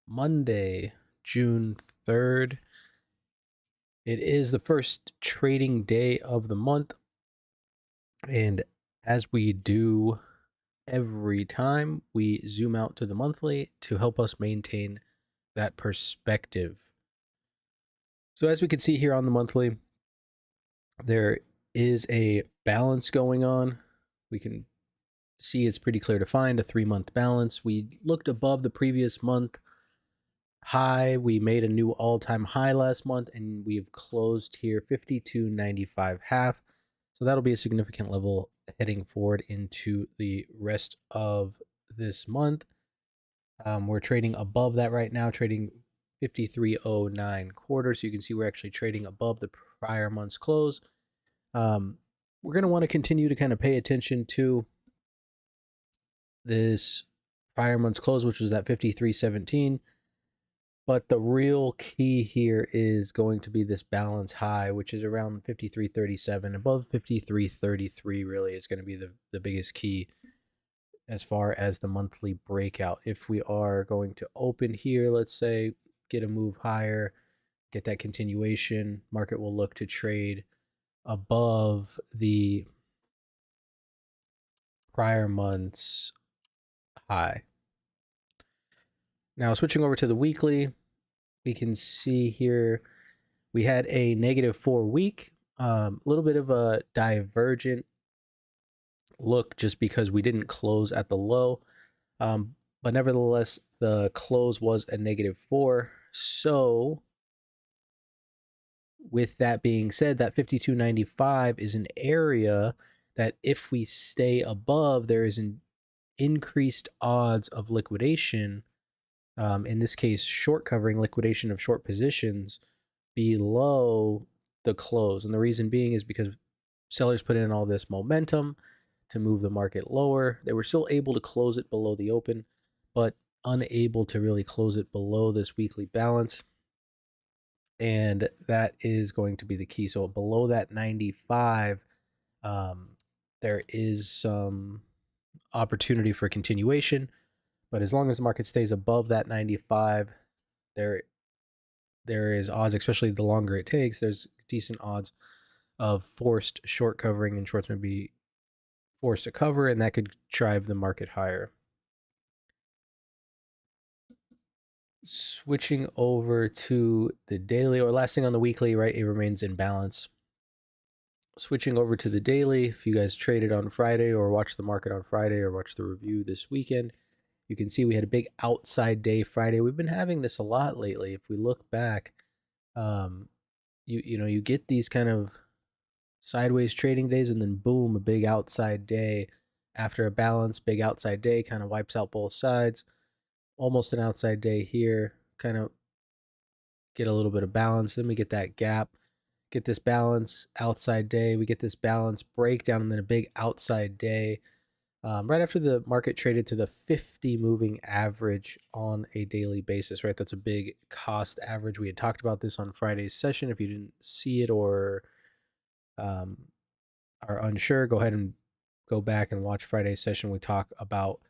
Monday, June 3rd. It is the first trading day of the month. And as we do every time, we zoom out to the monthly to help us maintain that perspective. So as we can see here on the monthly, there is a balance going on. We can see it's pretty clear to find a 3-month balance. We looked above the previous month high. We made a new all-time high last month, and we've closed here 52.95 half. So that'll be a significant level heading forward into the rest of this month. We're trading above that right now, trading 53.09 quarters. So you can see we're actually trading above the prior month's close. We're going to want to continue to kind of pay attention to this prior month's close, which was that 53.17. But the real key here is going to be this balance high, which is around 53.37. Above 53.33 really is going to be the biggest key as far as the monthly breakout. If we are going to open here, let's say, get a move higher, get that continuation, market will look to trade above the prior month's high. Now, switching over to the weekly, we can see here we had a -4 week, a little bit of a divergent look just because we didn't close at the low. But nevertheless, the close was a -4. So with that being said, that 52.95 is an area that if we stay above, there is an increased odds of liquidation. In this case, short covering, liquidation of short positions below the close. And the reason being is because sellers put in all this momentum to move the market lower. They were still able to close it below the open, but unable to really close it below this weekly balance. And that is going to be the key. So below that 95, there is some opportunity for continuation. But as long as the market stays above that 95, there is odds, especially the longer it takes, there's decent odds of forced short covering, and shorts may be forced to cover, and that could drive the market higher. Switching over to the daily, or last thing on the weekly, right, it remains in balance. Switching over to the daily, if you guys traded on Friday or watched the market on Friday or watched the review this weekend, you can see we had a big outside day Friday. We've been having this a lot lately. If we look back, you get these kind of sideways trading days, and then boom, a big outside day after a balance. Big outside day kind of wipes out both sides. Almost an outside day here, kind of get a little bit of balance. Then we get that gap, get this balance, outside day. We get this balance breakdown, and then a big outside day. Right after the market traded to the 50 moving average on a daily basis, right? That's a big cost average. We had talked about this on Friday's session. If you didn't see it or are unsure, go ahead and go back and watch Friday's session. We talk about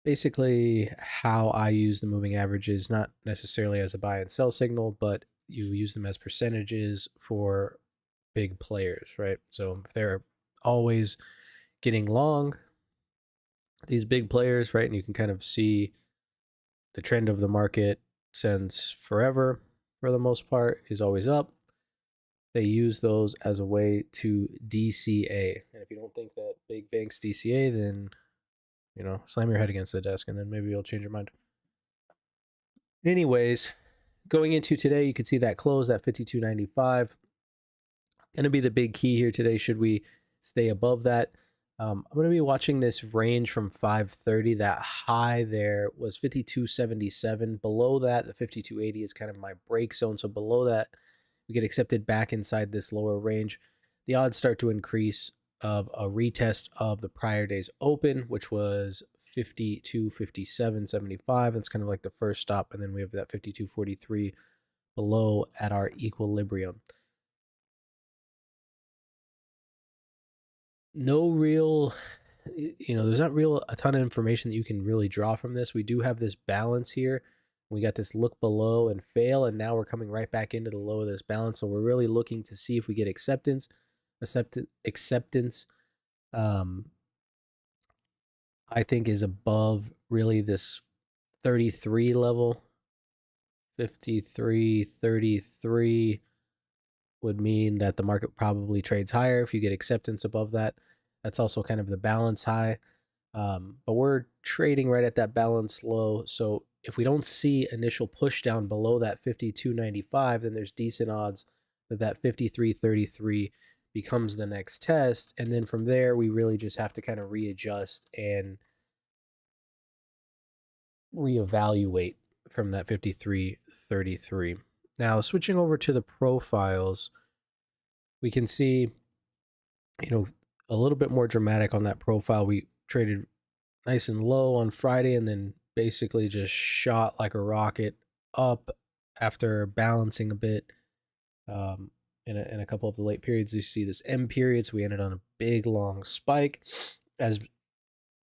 basically how I use the moving averages, not necessarily as a buy and sell signal, but you use them as percentages for big players, right? So if they're always getting long, these big players, right, and you can kind of see the trend of the market since forever, for the most part, is always up. They use those as a way to DCA. And if you don't think that big banks DCA, then, slam your head against the desk, and then maybe you'll change your mind. Anyways, going into today, you can see that close, that 52.95. Going to be the big key here today. Should we stay above that? I'm going to be watching this range from 530. That high there was 52.77. Below that, the 52.80 is kind of my break zone. So below that, we get accepted back inside this lower range. The odds start to increase of a retest of the prior day's open, which was 52.57.75. That's kind of like the first stop. And then we have that 52.43 below at our equilibrium. No real, there's not a ton of information that you can really draw from this. We do have this balance here. We got this look below and fail, and now we're coming right back into the low of this balance. So we're really looking to see if we get acceptance. Um, I think is above really this 33 level. 53.33 would mean that the market probably trades higher if you get acceptance above that. That's also kind of the balance high. But we're trading right at that balance low. So if we don't see initial push down below that 52.95, then there's decent odds that that 53.33 becomes the next test. And then from there, we really just have to kind of readjust and reevaluate from that 53.33. Now, switching over to the profiles, we can see, a little bit more dramatic on that profile. We traded nice and low on Friday and then basically just shot like a rocket up after balancing a bit. In a couple of the late periods, you see this M period, so we ended on a big long spike. As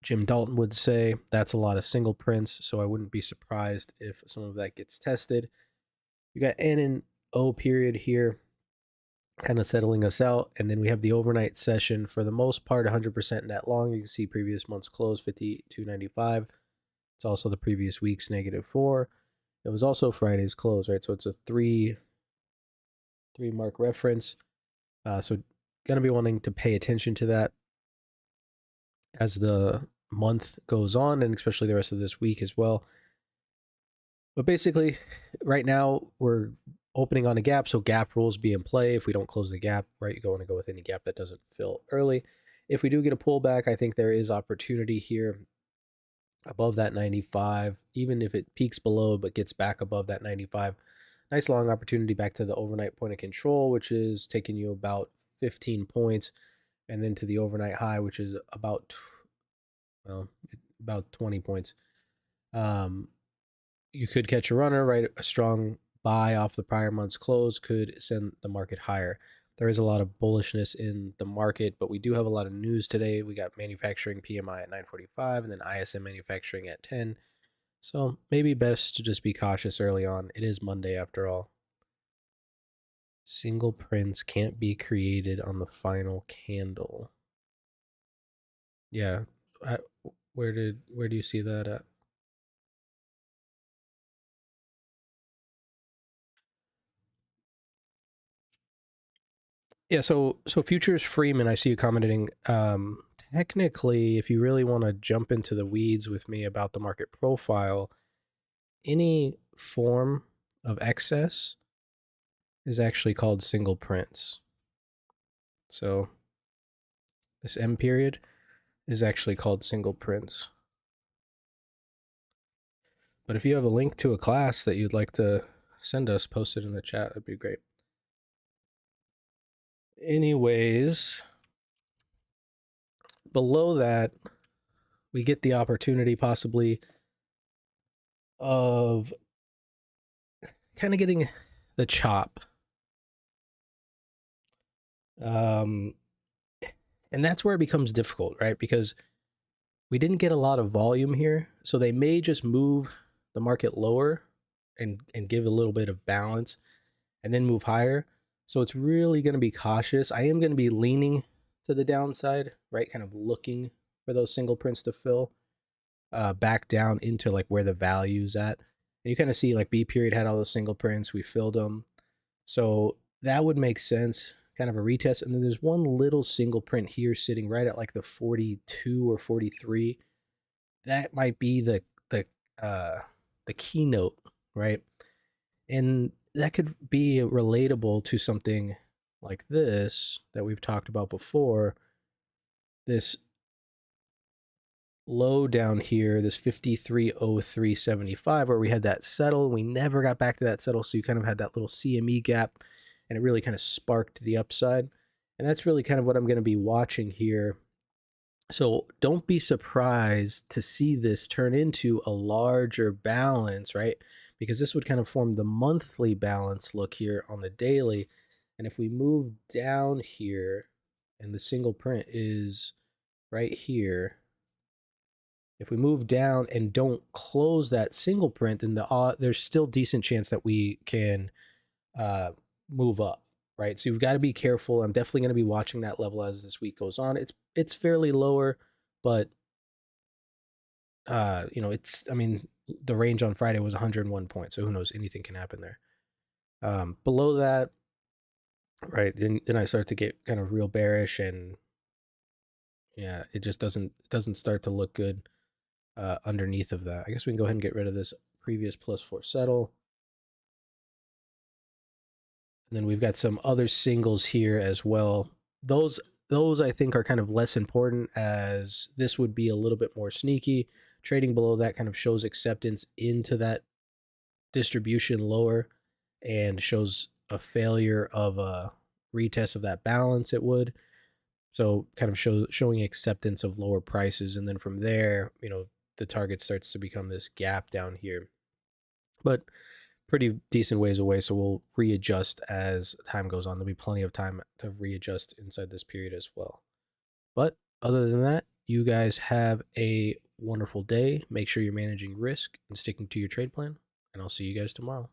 Jim Dalton would say, that's a lot of single prints, so I wouldn't be surprised if some of that gets tested. You got N and O period here, kind of settling us out, and then we have the overnight session for the most part 100% net long. You can see previous month's close 52.95. It's also the previous week's -4. It was also Friday's close, right? So it's a three mark reference. So gonna be wanting to pay attention to that as the month goes on, and especially the rest of this week as well. But basically, right now we're opening on a gap, so gap rules be in play. If we don't close the gap, right, you want to go with any gap that doesn't fill early. If we do get a pullback, I think there is opportunity here above that 95, even if it peaks below but gets back above that 95. Nice long opportunity back to the overnight point of control, which is taking you about 15 points, and then to the overnight high, which is about 20 points. You could catch a runner, right? A strong buy off the prior month's close could send the market higher. There is a lot of bullishness in the market, but we do have a lot of news today. We got manufacturing PMI at 9:45 and then ISM manufacturing at 10. So maybe best to just be cautious early on. It is Monday after all. Single prints can't be created on the final candle. Yeah. Where do you see that at? Yeah, so Futures Freeman, I see you commenting. Technically, if you really want to jump into the weeds with me about the market profile, any form of excess is actually called single prints. So this M period is actually called single prints. But if you have a link to a class that you'd like to send us, post it in the chat. That'd be great. Anyways, below that, we get the opportunity possibly of kind of getting the chop. And that's where it becomes difficult, right? Because we didn't get a lot of volume here. So they may just move the market lower and give a little bit of balance and then move higher. So it's really going to be cautious. I am going to be leaning to the downside, right? Kind of looking for those single prints to fill back down into like where the value's at. And you kind of see like B period had all those single prints. We filled them. So that would make sense, kind of a retest. And then there's one little single print here sitting right at like the 42 or 43. That might be the keynote, right? And that could be relatable to something like this that we've talked about before. This low down here, this 53.0375, where we had that settle. We never got back to that settle. So you kind of had that little CME gap, and it really kind of sparked the upside. And that's really kind of what I'm going to be watching here. So don't be surprised to see this turn into a larger balance, right? Because this would kind of form the monthly balance look here on the daily. And if we move down here and the single print is right here, If we move down and don't close that single print, then there's still decent chance that we can move up, right? So you've got to be careful. I'm definitely going to be watching that level as this week goes on. It's fairly lower, but I mean, the range on Friday was 101 points, so who knows? Anything can happen there. Below that, right? Then I start to get kind of real bearish, and yeah, it just doesn't start to look good underneath of that. I guess we can go ahead and get rid of this previous +4 settle. And then we've got some other singles here as well. Those I think are kind of less important, as this would be a little bit more sneaky. Trading below that kind of shows acceptance into that distribution lower and shows a failure of a retest of that balance. It would. So kind of showing acceptance of lower prices. And then from there, the target starts to become this gap down here. But pretty decent ways away, so we'll readjust as time goes on. There'll be plenty of time to readjust inside this period as well. But other than that, you guys have a wonderful day. Make sure you're managing risk and sticking to your trade plan, and I'll see you guys tomorrow.